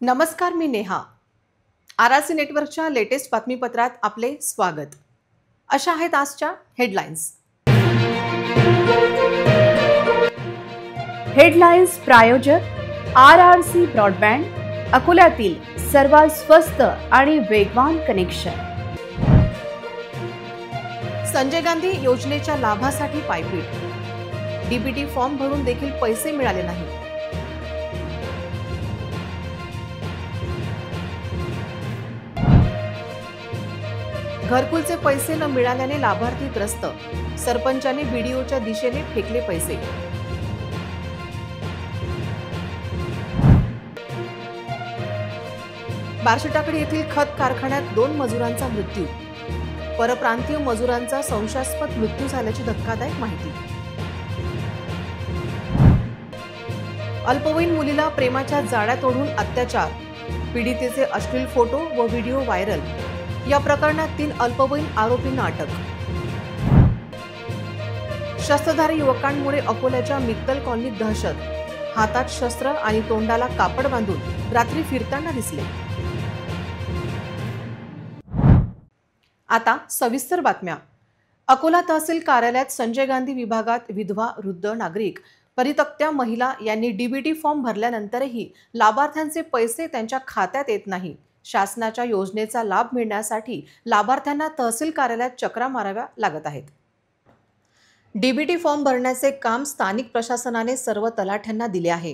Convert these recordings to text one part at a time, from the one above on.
नमस्कार, मी नेहा. आरआरसी नेटवर्कच्या लेटेस्ट बातमीपत्रात आपले स्वागत. अशा आहेत आजच्या हेडलाईन्स. हेडलाईन्स प्रायोजक आरआरसी ब्रॉडबँड, अकोल्यातील सर्वात स्वस्त आणि वेगवान कनेक्शन. संजय गांधी योजनेच्या लाभासाठी पायपीट. डीबीटी फॉर्म भरून देखील पैसे मिळाले नाही. घरकुलचे पैसे न मिळाल्याने लाभार्थी त्रस्त. सरपंचाने बीडीओच्या दिशेने फेकले पैसे. बार्शीटाकडी येथील खत कारखान्यात 2 मजुरांचा मृत्यू. परप्रांतीय मजुरांचा संशयास्पद मृत्यू झाल्याची धक्कादायक माहिती. अल्पवयीन मुलीला प्रेमाच्या जाळ्यात ओढून अत्याचार. पीडितेचे अश्लील फोटो व व्हिडिओ व्हायरल. या प्रकरणात 3 अल्पवयीन आरोपींना अटक. शस्त्रधारी युवकांमुळे अकोल्याच्या मित्तल कॉलनीत दहशत. हातात शस्त्र आणि तोंडाला कापड बांधून रात्री फिरताना दिसले. आता सविस्तर बातम्या. अकोला तहसील कार्यालयात संजय गांधी विभागात विधवा, वृद्ध नागरिक, परित्यक्त्या महिला यांनी डीबीटी फॉर्म भरल्यानंतरही लाभार्थ्यांचे पैसे त्यांच्या खात्यात येत नाही. शासनाच्या योजनेचा लाभ मिळण्यासाठी लाभार्थ्यांना तहसील कार्यालयात चक्रा माराव्या लागत आहेत. डीबीटी फॉर्म भरण्याचे काम स्थानिक प्रशासनाने सर्व तलाठ्यांना दिले आहे.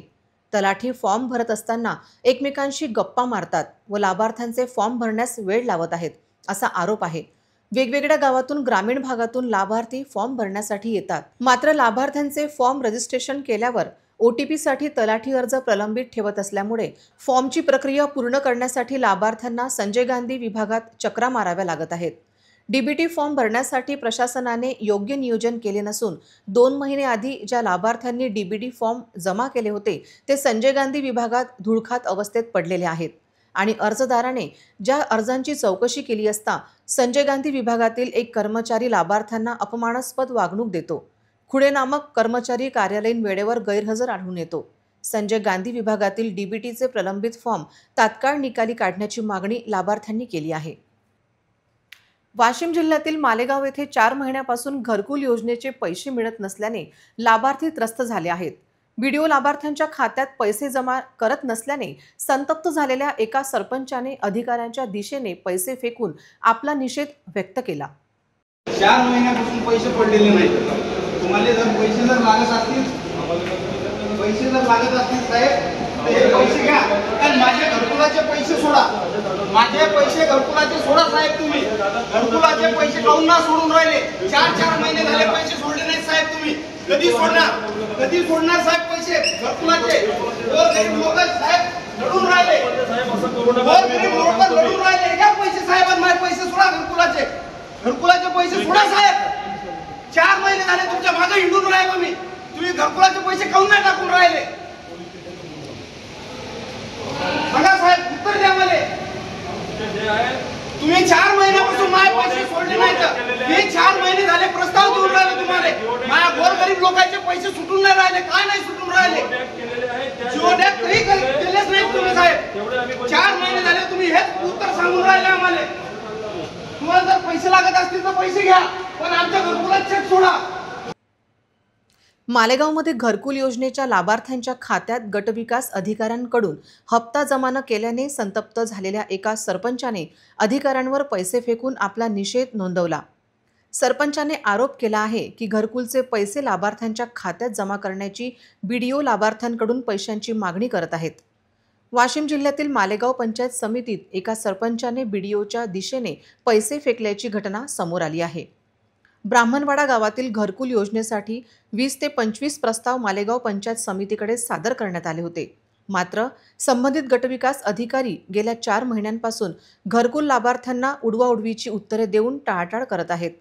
तलाठी फॉर्म भरत असताना एकमेकांशी गप्पा मारतात व लाभार्थ्यांचे फॉर्म भरण्यास वेळ लावत आहेत, असा आरोप आहे. वेगवेगळ्या गावातून, ग्रामीण भागातून लाभार्थी फॉर्म भरण्यासाठी येतात. मात्र लाभार्थ्यांचे फॉर्म रजिस्ट्रेशन केल्यावर ओटीपीसाठी तलाठी अर्ज प्रलंबित ठेवत असल्यामुळे फॉर्मची प्रक्रिया पूर्ण करण्यासाठी लाभार्थ्यांना संजय गांधी विभागात चक्रा माराव्या लागत आहेत. डीबीटी फॉर्म भरण्यासाठी प्रशासनाने योग्य नियोजन केले नसून 2 महिने आधी ज्या लाभार्थ्यांनी डीबीटी फॉर्म जमा केले होते ते संजय गांधी विभागात धुळखात अवस्थेत पडलेले आहेत आणि अर्जदाराने ज्या अर्जांची चौकशी केली असता संजय गांधी विभागातील एक कर्मचारी लाभार्थ्यांना अपमानास्पद वागणूक देतो. खुडे नामक कर्मचारी कार्यालयीन वेळेवर गैरहजर आढळून येतो. संजय गांधी विभागातील डीबीटीचे प्रलंबित फॉर्म तात्काळ निकाली काढण्याची मागणी लाभार्थ्यांनी केली आहे. वाशिम जिल्ह्यातील मालेगाव येथे 4 महिन्यापासून घरकुल योजनेचे पैसे मिळत नसल्याने लाभार्थी त्रस्त झाले आहेत. बीडीओ लाभार्थ्यांच्या खात्यात पैसे जमा करत नसल्याने संतप्त झालेल्या एका सरपंचाने अधिकाऱ्यांच्या दिशेने पैसे फेकून आपला निषेध व्यक्त केला. 4 महिन्यापासून पैसे पडलेले नाहीत. तुम्हाला जर पैसे लागत असतील साहेब, तर हे पैसे घ्या आणि माझे घरकुलाचे पैसे सोडा. माझे पैसे घरकुलाचे सोडा साहेब. तुम्ही घरकुलाचे पैसे काऊन ना सोडून राहिले? 4 महिने झाले पैसे सोडले नाहीत साहेब. तुम्ही कधी सोडणार साहेब पैसे घरकुलाचे? गरीब लोक साहेब लढून राहिले. लढून राहिले. घ्या पैसे साहेब, माझे पैसे सोडा. घरकुलाचे पैसे सोडा साहेब. 4 महिने झाले तुमच्या मागे हिंडून राहिलो मी. तुम्ही घरकुलाचे पैसे काऊन नाही टाकून राहिले? सांगा साहेब, उत्तर द्या मला. तुम्ही 4 महिन्यापासून माझे पैसे सोडले नाहीत. हे 4 महिने झाले प्रस्ताव देऊन राहिले तुम्हाला. माझ्या गोरगरीब लोकांचे पैसे सुटून नाही राहिले. काय नाही सुटून राहिले? जिओडॅक तरी केलेच नाही तुम्ही साहेब. 4 महिने झाले तुम्ही हेच उत्तर सांगून राहिले आम्हाला. तुम्हाला जर पैसे लागत असतील तर पैसे घ्या, पण आमच्या घरकुलात चेक सोडा. मालेगावमध्ये घरकुल योजनेच्या लाभार्थ्यांच्या खात्यात गटविकास अधिकाऱ्यांकडून हप्ता जमा न केल्याने संतप्त झालेल्या एका सरपंचाने अधिकाऱ्यांवर पैसे फेकून आपला निषेध नोंदवला. सरपंचाने आरोप केला आहे की घरकुलचे पैसे लाभार्थ्यांच्या खात्यात जमा करण्याची बीडीओ लाभार्थ्यांकडून पैशांची मागणी करत आहेत. वाशिम जिल्ह्यातील मालेगाव पंचायत समितीत एका सरपंचाने बीडीओच्या दिशेने पैसे फेकल्याची घटना समोर आली आहे. ब्राह्मणवाडा गावातील घरकुल योजनेसाठी 20 ते 25 प्रस्ताव मालेगाव पंचायत समितीकडे सादर करण्यात आले होते. मात्र संबंधित गटविकास अधिकारी गेल्या 4 महिन्यांपासून घरकुल लाभार्थ्यांना उडवाउडवीची उत्तरे देऊन टाळाटाळ करत आहेत.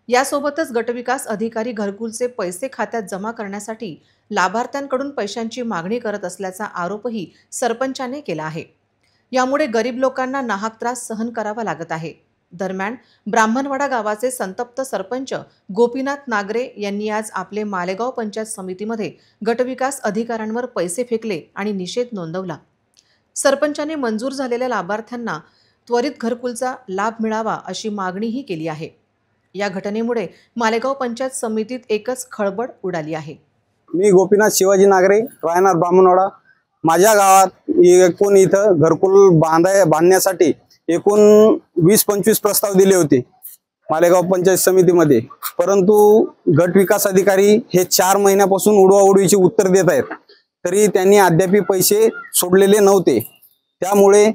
यासोबतच गटविकास अधिकारी घरकुलचे पैसे खात्यात जमा करण्यासाठी लाभार्थ्यांकडून पैशांची मागणी करत असल्याचा आरोपही सरपंचाने केला आहे. यामुळे गरीब लोकांना नाहक त्रास सहन करावा लागत आहे. दरम्यान ब्राह्मणवाडा गावाचे संतप्त सरपंच गोपीनाथ नागरे यांनी आज आपले मालेगाव पंचायत समितीमध्ये गटविकास अधिकाऱ्यांवर पैसे फेकले आणि निषेध नोंदवला. सरपंचाने मंजूर झालेल्या लाभार्थ्यांना त्वरित घरकुलचा लाभ मिळावा अशी मागणीही केली आहे. या घटनेमुळे मालेगाव पंचायत समितीत एकच खळबळ उडाली आहे. मी गोपीनाथ शिवाजी नागरे, राहणार ब्राह्मणवाडा. माझ्या गावात एकूण इथं घरकुल बांधण्यासाठी एकूण 20-25 प्रस्ताव दिले होते मालेगाव पंचायत समितीमध्ये, परंतु गट विकास अधिकारी हे 4 महिन्यापासून उडवाउडवीची उत्तर देत आहेत, तरी त्यांनी अद्याप पैसे सोडलेले नव्हते. त्यामुळे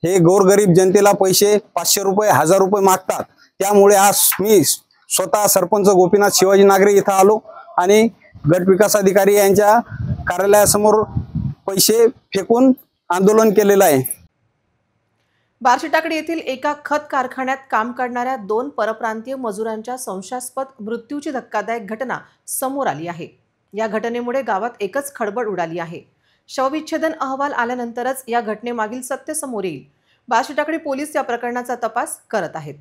हे गोरगरीब जनतेला पैसे 500 रुपये 1000 रुपये मागतात. त्यामुळे आज मी स्वतः सरपंच गोपीनाथ शिवाजी नागरे इथं आलो आणि गट विकास अधिकारी यांच्या कार्यालयासमोर पैसे फेकून आंदोलन केलेलं आहे. बार्शीटाकडी येथील एका खत कारखान्यात काम करणाऱ्या 2 परप्रांतीय मजुरांच्या संशयास्पद मृत्यूची धक्कादायक घटना समोर आली आहे. या घटनेमुळे गावात एकच खळबळ उडाली आहे. शवविच्छेदन अहवाल आल्यानंतरच या घटनेमागील सत्य समोर येईल. बार्शीटाकडी पोलीस या प्रकरणाचा तपास करत आहेत.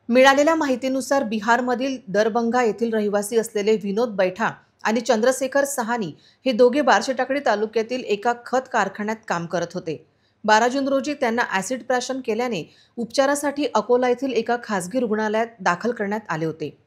मिळालेल्या माहितीनुसार बिहारमधील दरभंगा येथील रहिवासी असलेले विनोद बैठा आणि चंद्रशेखर सहानी हे दोघे बार्शीटाकडी तालुक्यातील एका खत कारखान्यात काम करत होते. 12 जून रोजी त्यांना ॲसिड प्राशन केल्याने उपचारासाठी अकोला येथील एका खासगी रुग्णालयात दाखल करण्यात आले होते.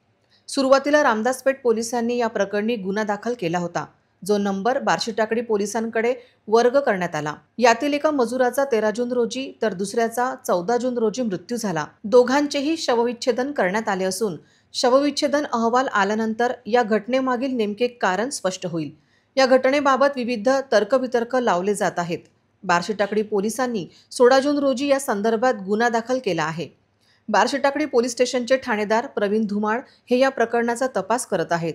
सुरुवातीला रामदासपेठ पोलिसांनी या प्रकरणी गुन्हा दाखल केला होता, जो नंबर बार्शीटाकडी पोलिसांकडे वर्ग करण्यात आला. यातील एका मजुराचा 13 जून रोजी तर दुसऱ्याचा 14 जून रोजी मृत्यू झाला. दोघांचेही शवविच्छेदन करण्यात आले असून शवविच्छेदन अहवाल आल्यानंतर या घटनेमागील नेमके कारण स्पष्ट होईल. या घटनेबाबत विविध तर्कवितर्क लावले जात आहेत. बार्शीटाकडी पोलिसांनी 16 जून रोजी या संदर्भात गुन्हा दाखल केला आहे. बार्शीटाकडी पोलीस स्टेशनचे ठाणेदार प्रवीण धुमाळ हे या प्रकरणाचा तपास करत आहेत.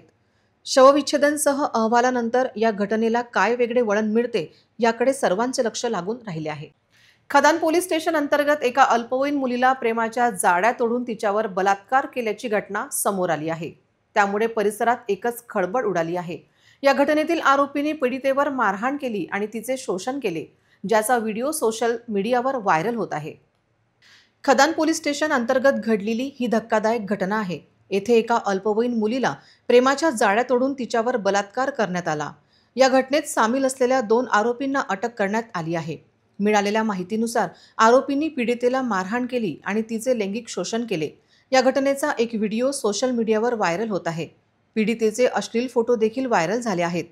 शवविच्छेदनसह अहवालानंतर या घटनेला काय वेगळे वळण मिळते याकडे सर्वांचे लक्ष लागून राहिले आहे. खदान पोलीस स्टेशन अंतर्गत एका अल्पवयीन मुलीला प्रेमाच्या जाळ्या तोडून तिच्यावर बलात्कार केल्याची घटना समोर आली आहे. त्यामुळे परिसरात एकच खळबळ उडाली आहे. या घटनेतील आरोपीने पीडितेवर मारहाण केली आणि तिचे शोषण केले, ज्याचा व्हिडिओ सोशल मीडियावर व्हायरल होत आहे. खदान पोलीस स्टेशन अंतर्गत घडलेली ही धक्कादायक घटना आहे. येथे एका अल्पवयीन मुलीला प्रेमाच्या जाळ्या तोडून तिच्यावर बलात्कार करण्यात आला. या घटनेत सामील असलेल्या 2 आरोपींना अटक करण्यात आली आहे. मिळालेल्या माहितीनुसार आरोपींनी पीडितेला मारहाण केली आणि तिचे लैंगिक शोषण केले. या घटनेचा एक व्हिडिओ सोशल मीडियावर व्हायरल होत आहे. पीडितेचे अश्लील फोटो देखील व्हायरल झाले आहेत.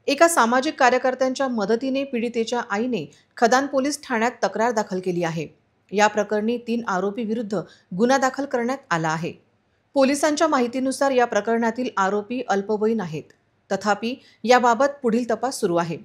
एका सामाजिक कार्यकर्त्यांच्या मदतीने पीडितेच्या आईने खदान पोलीस ठाण्यात तक्रार दाखल केली आहे. या प्रकरणी 3 आरोपी विरुद्ध गुन्हा दाखल करण्यात आला आहे. पोलिसांच्या माहितीनुसार या प्रकरणातील आरोपी अल्पवयीन आहेत. तथापि याबाबत पुढील तपास सुरू आहे.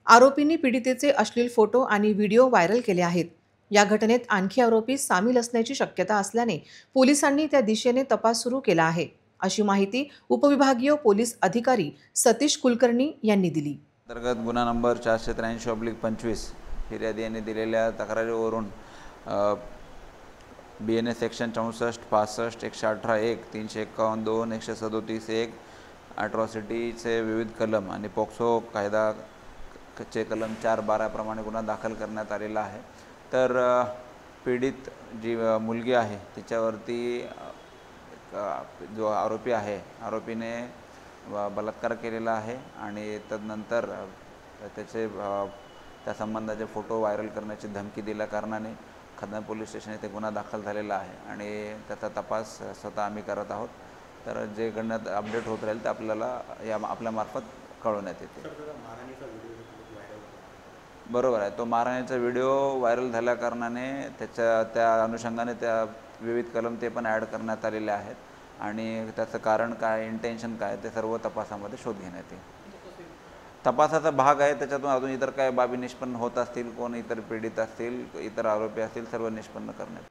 आरोपींनी पीडितेचे अश्लील फोटो आणि व्हिडिओ व्हायरल केले आहेत. या घटनेत आणखी आरोपी सामील असण्याची शक्यता असल्याने पोलिसांनी त्या दिशेने तपास सुरू केला आहे, अशी माहिती उपविभागीय पोलीस अधिकारी सतीश कुलकर्णी यांनी दिली. अंतर्गत गुन्हा नंबर 483/25 फिर्यादी यांनी दिलेल्या तक्रारीवरून BNS सेक्शन 64, 65, 118(1), 351(2), 137(1) अॅट्रॉसिटीचे विविध कलम आणि पोक्सो कायदाचे कलम 4(12) प्रमाणे गुन्हा दाखल करण्यात आलेला आहे. तर पीडित जी मुलगी आहे तिच्यावरती जो आरोपी आहे, आरोपीने बलात्कार केलेला आहे आणि तदनंतर त्या संबंधाचे फोटो व्हायरल करण्याची धमकी दिल्या कारणाने खदान पोलीस स्टेशन येथे गुन्हा दाखल झालेला आहे आणि त्याचा तपास स्वतः आम्ही करत आहोत. तर जे घडण्यात अपडेट होत राहील ते आपल्याला आपल्यामार्फत कळवण्यात येते. बरोबर आहे, तो मारहाणीचा व्हिडिओ व्हायरल झाल्या कारणाने त्या अनुषंगाने त्या विविध कलम ते पण ॲड करण्यात आलेले आहेत आणि त्याचं कारण काय, इंटेन्शन काय, ते सर्व तपासामध्ये शोध घेण्यात येईल. तपासाचा भाग आहे, त्याच्यातून अजून इतर काय बाबी निष्पन्न होत असतील, कोण इतर पीडित असतील, इतर आरोपी असतील, सर्व निष्पन्न करण्यात.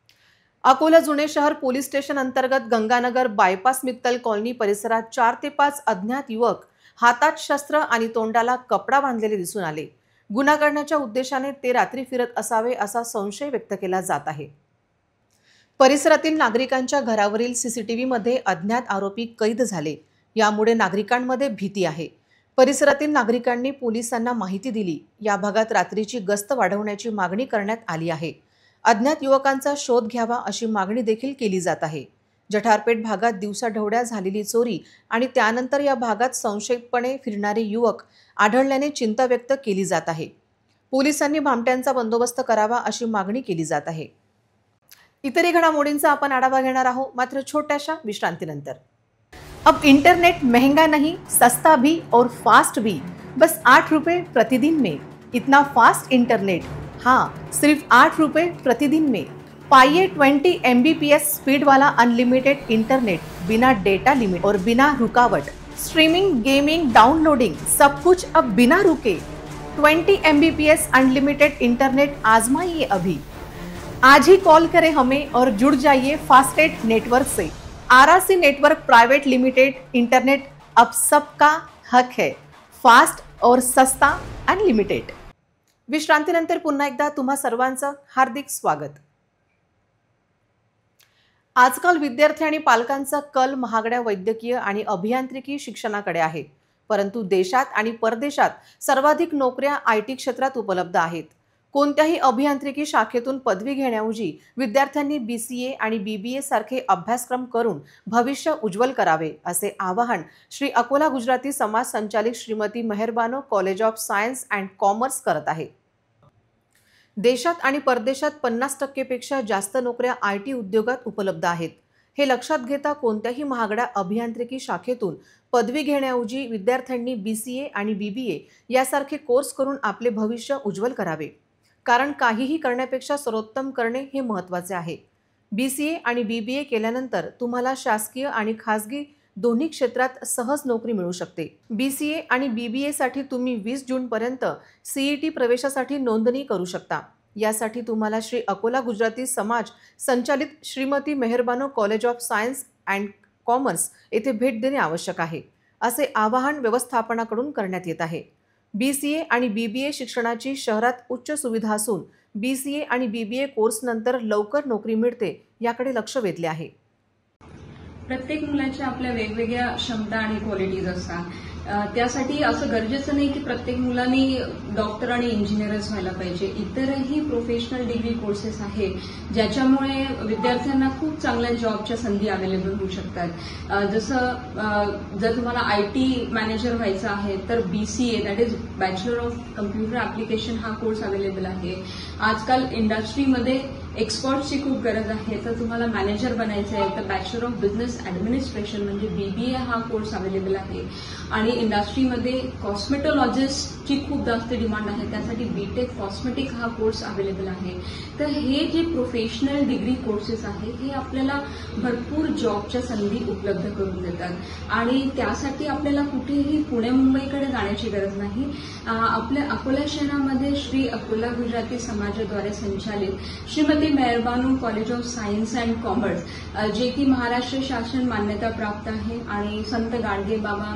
अकोला जुने शहर पोलीस स्टेशन अंतर्गत गंगानगर बायपास मित्तल कॉलनी परिसरात 4 ते 5 अज्ञात युवक हातात शस्त्र आणि तोंडाला कपडा बांधलेले दिसून आले. गुन्हा करण्याच्या उद्देशाने ते रात्री फिरत असावे असा संशय व्यक्त केला जात आहे. परिसरातील नागरिकांच्या घरावरील CCTVमध्ये अज्ञात आरोपी कैद झाले. यामुळे नागरिकांमध्ये भीती आहे. परिसरातील नागरिकांनी पोलिसांना माहिती दिली. या भागात रात्रीची गस्त वाढवण्याची मागणी करण्यात आली आहे. अज्ञात युवकांचा शोध घ्यावा अशी मागणी देखील केली जात आहे. जठारपेठ भागात दिवसाढवळ्या झालेली चोरी आणि त्यानंतर या भागात संशयितपणे फिरणारे युवक आढळल्याने चिंता व्यक्त केली जात आहे. पोलिसांनी भामट्यांचा बंदोबस्त करावा अशी मागणी केली जात आहे। इतरही घडामोडींचा आपण आढावा घेणार आहोत, मात्र छोट्याशा विश्रांतीनंतर। अब इंटरनेट महंगा नहीं, सस्ता भी और फास्ट भी, बस 8 रुपए प्रतिदिन में। इतना फास्ट इंटरनेट, हाँ सिर्फ 8 रुपए प्रतिदिन में। पाइए 20 MBPS स्पीड वाला अनलिमिटेड इंटरनेट, बिना डेटा लिमिट और बिना रुकावट। स्ट्रीमिंग, गेमिंग, डाउनलोडिंग सब कुछ अब बिना रुके। 20 MBPS अनलिमिटेड इंटरनेट आजमाइए अभी। आज ही कॉल करें हमें और जुड़ जाइए फास्टेट नेटवर्क से। RRC network private limited internet अब सबका हक है, फास्ट और सस्ता अनलिमिटेड। विश्रांतीनंतर पुन्हा एकदा तुम्हा सर्वांचं हार्दिक स्वागत। आजकाल विद्यार्थी आणि पालकांचा कल महागड्या वैद्यकीय आणि अभियांत्रिकी शिक्षणाकडे आहे, परंतु देशात आणि परदेशात सर्वाधिक नोकऱ्या IT क्षेत्रात उपलब्ध आहेत। कोणत्याही अभियांत्रिकी शाखेतून पदवी घेण्याऐवजी विद्यार्थ्यांनी BCA आणि BBA सारखे अभ्यासक्रम करून भविष्य उज्ज्वल करावे, असे आवाहन श्री अकोला गुजराती समाज संचालित Shrimati Meharbano college of science and commerce करत आहे। देशात आणि परदेशात 50% पेक्षा जास्त नोकऱ्या IT उद्योगात उपलब्ध आहेत। हे लक्षात घेता कोणत्याही महागड्या अभियांत्रिकी शाखेतून पदवी घेण्याऐवजी विद्यार्थ्यांनी BCA आणि BBA यासारखे कोर्स करून आपले भविष्य उज्ज्वल करावे, कारण काहीही करण्यापेक्षा सर्वोत्तम करणे हे महत्त्वाचे आहे। BCA आणि BBA केल्यानंतर तुम्हाला शासकीय आणि खासगी दोन्ही क्षेत्रात सहज नोकरी मिळू शकते। BCA आणि BBA साठी तुम्ही 20 जून पर्यंत CET प्रवेशासाठी नोंदणी करू शकता। यासाठी तुम्हाला श्री अकोला गुजराती समाज संचालित Shrimati Meharbano college of science and commerce येथे भेट देणे आवश्यक आहे, असे आवाहन व्यवस्थापनाकडून करण्यात येत आहे। BCA आणि BBA शिक्षणाची शहरात उच्च सुविधा असून BCA आणि BBA कोर्स नंतर लवकर नोकरी मिळते याकडे लक्ष वेधले आहे। प्रत्येक मुलाच्या आपल्या वेगवेगळ्या क्षमता आणि क्वालिटीज असतात। त्यासाठी असं गरजेचं नाही की प्रत्येक मुलांनी डॉक्टर आणि इंजिनियरच व्हायला पाहिजे। इतरही प्रोफेशनल डिग्री कोर्सेस आहेत ज्याच्यामुळे विद्यार्थ्यांना खूप चांगल्या जॉबच्या संधी अवेलेबल होऊ शकतात। जसं जर तुम्हाला IT मॅनेजर व्हायचं आहे तर BCA that is bachelor of computer application हा कोर्स अवेलेबल आहे। आजकाल इंडस्ट्रीमध्ये एक्सपर्ट्सची खूप गरज आहे, तर तुम्हाला मॅनेजर बनायचं आहे तर बॅचलर ऑफ बिझनेस ॲडमिनिस्ट्रेशन म्हणजे BBA हा कोर्स अवेलेबल आहे। आणि इंडस्ट्रीमध्ये कॉस्मेटॉलॉजिस्टची खूप जास्त डिमांड आहे, त्यासाठी BTech कॉस्मेटिक हा कोर्स अवेलेबल आहे। तर हे जे प्रोफेशनल डिग्री कोर्सेस आहे हे आपल्याला भरपूर जॉबच्या संधी उपलब्ध करून देतात आणि त्यासाठी आपल्याला कुठेही पुणे मुंबईकडे जाण्याची गरज नाही। आपल्या अकोला शहरामध्ये श्री अकोला गुजराती समाजाद्वारे संचालित Shrimati Meharbano college of science and commerce, जे की महाराष्ट्र शासन मान्यता प्राप्त आहे आणि संत गाडगे बाबा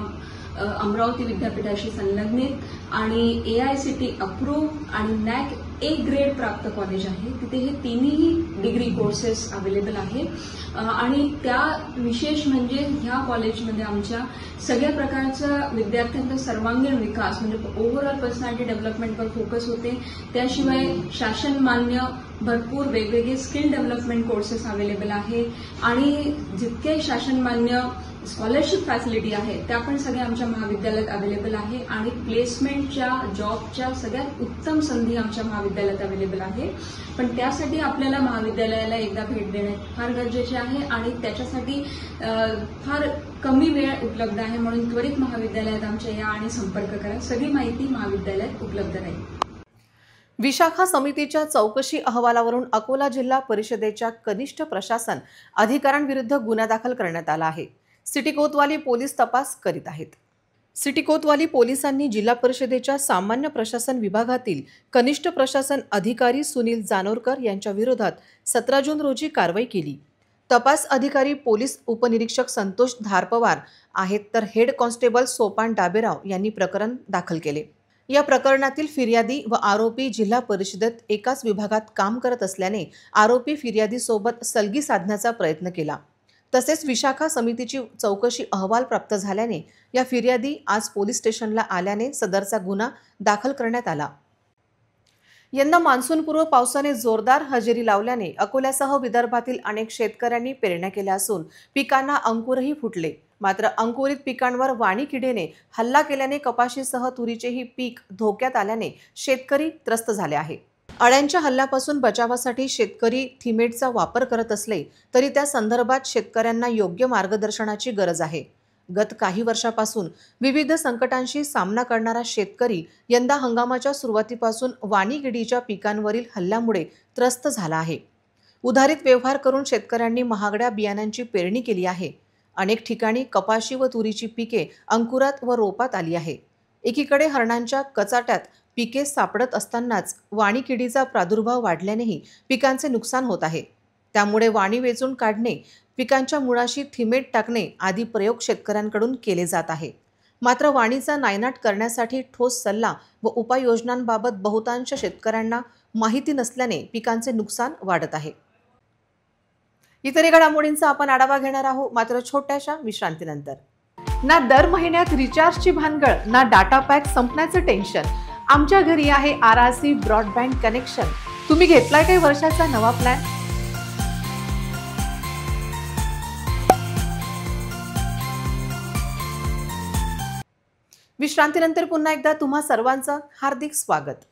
अमरावती विद्यापीठाशी संलग्नित आणि AICTE अप्रूव्ह आणि NAC A ग्रेड प्राप्त कॉलेज आहे। तिथे हे तिन्ही डिग्री कोर्सेस अवेलेबल आहे आणि त्या विशेष म्हणजे ह्या कॉलेजमध्ये आमच्या सगळ्या प्रकारचा विद्यार्थ्यांचा सर्वांगीण विकास म्हणजे ओव्हरऑल पर्सनॅलिटी डेव्हलपमेंटवर फोकस होते। त्याशिवाय शासन मान्य भरपूर वेगवेगळे स्किल डेव्हलपमेंट कोर्सेस अवेलेबल आहे आणि जितके शासन मान्य स्कॉलरशिप फॅसिलिटी आहे त्या पण सगळ्या आमच्या महाविद्यालयात अवेलेबल आहे आणि प्लेसमेंटच्या जॉबच्या सगळ्यात उत्तम संधी आमच्या महाविद्यालयात अवेलेबल आहे। पण त्यासाठी आपल्याला महाविद्यालयाला एकदा भेट देणे फार गरजेचे आहे आणि त्याच्यासाठी फार कमी वेळ उपलब्ध आहे, म्हणून त्वरित महाविद्यालयात आमच्या या आणि संपर्क करा। सगळी माहिती महाविद्यालयात उपलब्ध राहील। विशाखा समितीच्या चौकशी अहवालावरून अकोला जिल्हा परिषदेच्या कनिष्ठ प्रशासन अधिकाऱ्यांविरुद्ध गुन्हा दाखल करण्यात आला आहे। सिटी कोतवाली पोलीस तपास करीत आहेत। सिटी कोतवाली पोलिसांनी जिल्हा परिषदेच्या सामान्य प्रशासन विभागातील कनिष्ठ प्रशासन अधिकारी सुनील जानोरकर यांच्या विरोधात 17 जून रोजी कारवाई केली। तपास अधिकारी पोलीस उपनिरीक्षक संतोष धारपवार आहेत, तर हेड कॉन्स्टेबल सोपान डाबेराव यांनी प्रकरण दाखल केले। या प्रकरणातील फिर्यादी व आरोपी जिल्हा परिषदेत एकाच विभागात काम करत असल्याने आरोपी फिर्यादीसोबत सलगी साधण्याचा प्रयत्न केला। तसेच विशाखा समितीची चौकशी अहवाल प्राप्त झाल्याने या फिर्यादी आज पोलीस स्टेशनला आल्याने सदरचा गुन्हा दाखल करण्यात आला। यंदा मान्सूनपूर्व पावसाने जोरदार हजेरी लावल्याने अकोल्यासह विदर्भातील अनेक शेतकऱ्यांनी पेरण्या केल्या असून पिकांना अंकुरही फुटले। मात्र अंकुरित पिकांवर वाणी किडीने हल्ला केल्याने कपाशीसह तुरीचेही पीक धोक्यात आल्याने शेतकरी त्रस्त झाले आहे। अळ्यांच्या हल्ल्यापासून बचावासाठी शेतकरी थिमेटचा वापर करत असले तरी त्या संदर्भात शेतकऱ्यांना योग्य मार्गदर्शनाची गरज आहे। गत काही वर्षापासून विविध संकटांशी सामना करणारा शेतकरी यंदा हंगामाच्या सुरुवातीपासून वाणी किडीच्या पिकांवरील हल्ल्यामुळे त्रस्त झाला आहे। उधारीत व्यवहार करून शेतकऱ्यांनी महागड्या बियाणांची पेरणी केली आहे। अनेक ठिकाणी कपाशी व तुरीची पिके अंकुरात व रोपात आली आहे। एकीकडे हरणांच्या कचाट्यात पिके सापडत असतानाच वाणी किडीचा प्रादुर्भाव वाढल्यानेही पिकांचे नुकसान होत आहे। त्यामुळे वाणी वेचून काढणे, पिकांच्या मुळाशी थिमेट टाकणे आदी प्रयोग शेतकऱ्यांकडून केले जात आहे। मात्र वाणीचा नायनाट करण्यासाठी ठोस सल्ला व उपाययोजनांबाबत बहुतांश शेतकऱ्यांना माहिती नसल्याने पिकांचे नुकसान वाढत आहे। इतर घडामोडींचा आपण आढावा घेणार आहोत, मात्र छोट्याशा विश्रांतीनंतर। ना दर महिन्यात रिचार्जची भानगड, ना डाटा पॅक संपण्याचं टेन्शन। आमच्या घरी आहे RRC ब्रॉडबँड कनेक्शन। तुम्ही घेतलाय काही वर्षाचा नवा प्लॅन? विश्रांतीनंतर पुन्हा एकदा तुम्हा सर्वांचं हार्दिक स्वागत।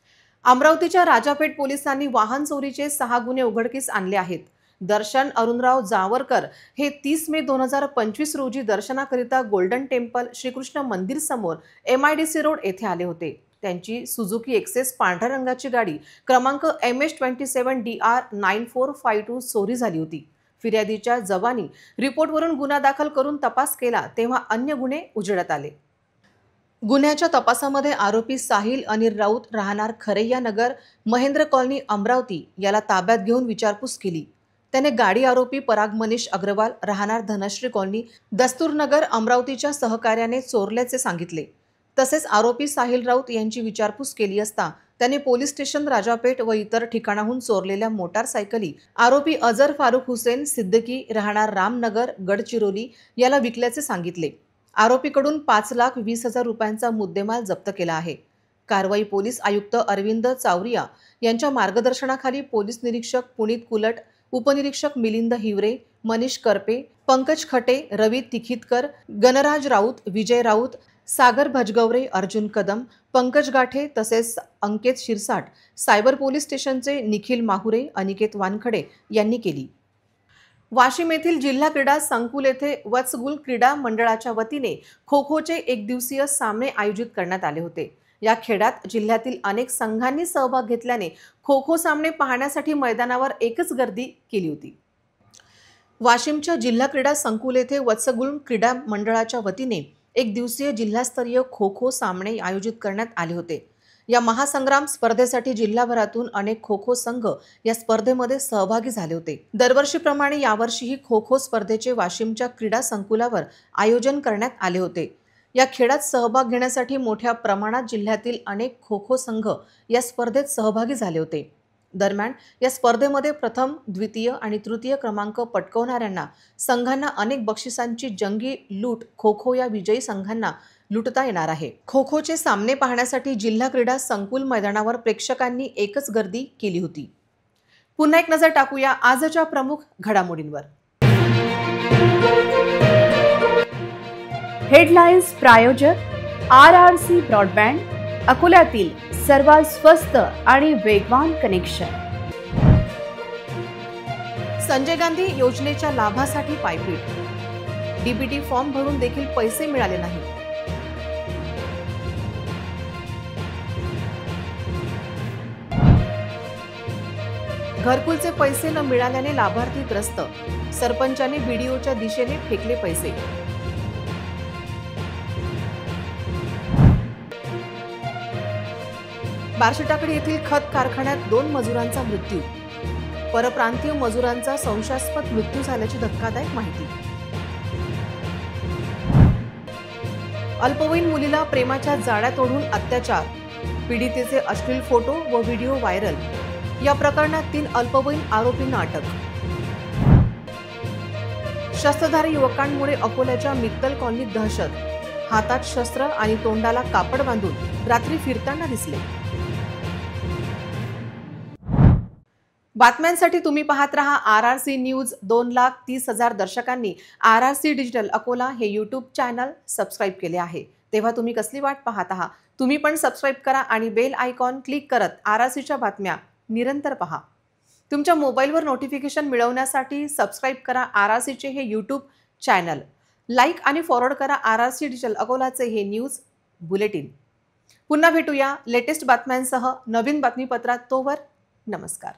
अमरावतीच्या राजापेठ पोलिसांनी वाहन चोरीचे 6 गुन्हे उघडकीस आणले आहेत। दर्शन अरुणराव जावरकर हे 30 मे 2025 रोजी दर्शनाकरिता गोल्डन टेम्पल श्रीकृष्ण मंदिर समोर MIDC रोड येथे आले होते। त्यांची सुझुकी एक्सेस पांढऱ्या रंगाची गाडी क्रमांक MS27DR9452 चोरी झाली होती। फिर्यादीच्या जबानी रिपोर्टवरून गुन्हा दाखल करून तपास केला तेव्हा अन्य गुन्हे उजेडात आले। गुन्ह्याच्या तपासामध्ये आरोपी साहिल अनिल राऊत राहणार खरैया नगर महेंद्र कॉलनी अमरावती याला ताब्यात घेऊन विचारपूस केली। त्याने गाडी आरोपी पराग मनीष अग्रवाल राहणार धनश्री कॉलनी दस्तूरनगर अमरावतीच्या सहकार्याने चोरल्याचे सांगितले। तसेच आरोपी साहिल राऊत यांची विचारपूस केली असता त्याने पोलीस स्टेशन राजापेठ व इतर ठिकाणाहून चोरलेल्या मोटारसायकली आरोपी अजर फारुख हुसेन सिद्दीकी राहणार रामनगर गडचिरोली याला विकल्याचे सांगितले। आरोपीकडून 5,20,000 रुपयांचा मुद्देमाल जप्त केला आहे। कारवाई पोलीस आयुक्त अरविंद चावरिया यांच्या मार्गदर्शनाखाली पोलीस निरीक्षक पुनीत कुलट, उपनिरीक्षक मिलिंद हिवरे, मनीष करपे, पंकज खटे, रवी तिखितकर, गणराज राऊत, विजय राऊत, सागर भजगवरे, अर्जुन कदम, पंकज गाठे तसेच अंकित शिरसाट, सायबर पोलीस स्टेशनचे निखिल माहुरे, अनिकेत वानखडे यांनी केली। वाशिम येथील जिल्हा क्रीडा संकुल येथे वत्सगुल क्रीडा मंडळाच्या वतीने खो खोचे 1 दिवसीय सामने आयोजित करण्यात आले होते। या खेळात जिल्ह्यातील अनेक संघांनी सहभाग घेतल्याने खो खो सामने पाहण्यासाठी मैदानावर एकच गर्दी केली होती। वाशिमच्या जिल्हा क्रीडा संकुल येथे वत्सगुल क्रीडा मंडळाच्या वतीने 1 दिवसीय जिल्हास्तरीय खो खो सामने आयोजित करण्यात आले होते। या महासंग्राम स्पर्धेसाठी जिल्हाभरातून अनेक खो खो संघ या स्पर्धेमध्ये सहभागी झाले होते। दरवर्षीप्रमाणे यावर्षीही खो खो स्पर्धेचे वाशिमच्या क्रीडा संकुलावर आयोजन करण्यात आले होते। या खेळात सहभाग घेण्यासाठी मोठ्या प्रमाणात जिल्ह्यातील अनेक खो खो संघ या स्पर्धेत सहभागी झाले होते। दरम्यान या स्पर्धेमध्ये प्रथम, द्वितीय आणि तृतीय क्रमांक पटकावणाऱ्यांना संघांना अनेक बक्षिसांची जंगी लूट खो खो या विजयी संघांना लुटता येणार आहे। खो खोचे सामने पाहण्यासाठी जिल्हा क्रीडा संकुल मैदानावर प्रेक्षकांनी एकच गर्दी केली होती। पुन्हा एक नजर टाकूया आजच्या प्रमुख घडामोडींवर। हेडलाईन्स प्रायोजक RRC ब्रॉडबँड, अकोल्यातील सर्वात स्वस्त आणि वेगवान कनेक्शन। संजय गांधी योजनेच्या लाभासाठी पायपीट, DBT फॉर्म भरून देखील पैसे मिळाले नाही। घरकुलचे पैसे न मिळाल्याने लाभार्थी त्रस्त, सरपंचाने BDOच्या दिशेने फेकले पैसे। बार्शीटाकडी येथील खत कारखान्यात 2 मजुरांचा मृत्यू, परप्रांतीय मजुरांचा संशयास्पद मृत्यू झाल्याची धक्कादायक माहिती। अल्पवयीन मुलीला प्रेमाच्या जाळ्यात ओढून अत्याचार, पीडितेचे अश्लील फोटो व व्हिडिओ व्हायरल। या प्रकरणात 3 अल्पवयीन आरोपींना अटक। शस्त्रधारी युवकांमुळे अकोल्याच्या मित्तल कॉलनीत दहशत, हातात शस्त्र आणि तोंडाला कापड बांधून रात्री फिरताना दिसले। बातम्यांसाठी तुम्ही पाहत रहा RRC news. 2,30,000 दर्शकांनी RRC digital Akola हे यूट्यूब चॅनल सबस्क्राईब केले आहे. तेव्हा तुम्ही कसली वाट पाहत आहात? तुम्ही पण सबस्क्राईब करा आणि बेल आयकॉन क्लिक करत RRCच्या बातम्या निरंतर पहा. तुमच्या मोबाईलवर नोटिफिकेशन मिळवण्यासाठी सबस्क्राईब करा RRCचे हे यूट्यूब चॅनल. लाईक आणि फॉरवर्ड करा RRC डिजिटल अकोलाचे हे न्यूज बुलेटिन. पुन्हा भेटूया लेटेस्ट बातम्यांसह नवीन बातमीपत्रात. तोवर नमस्कार.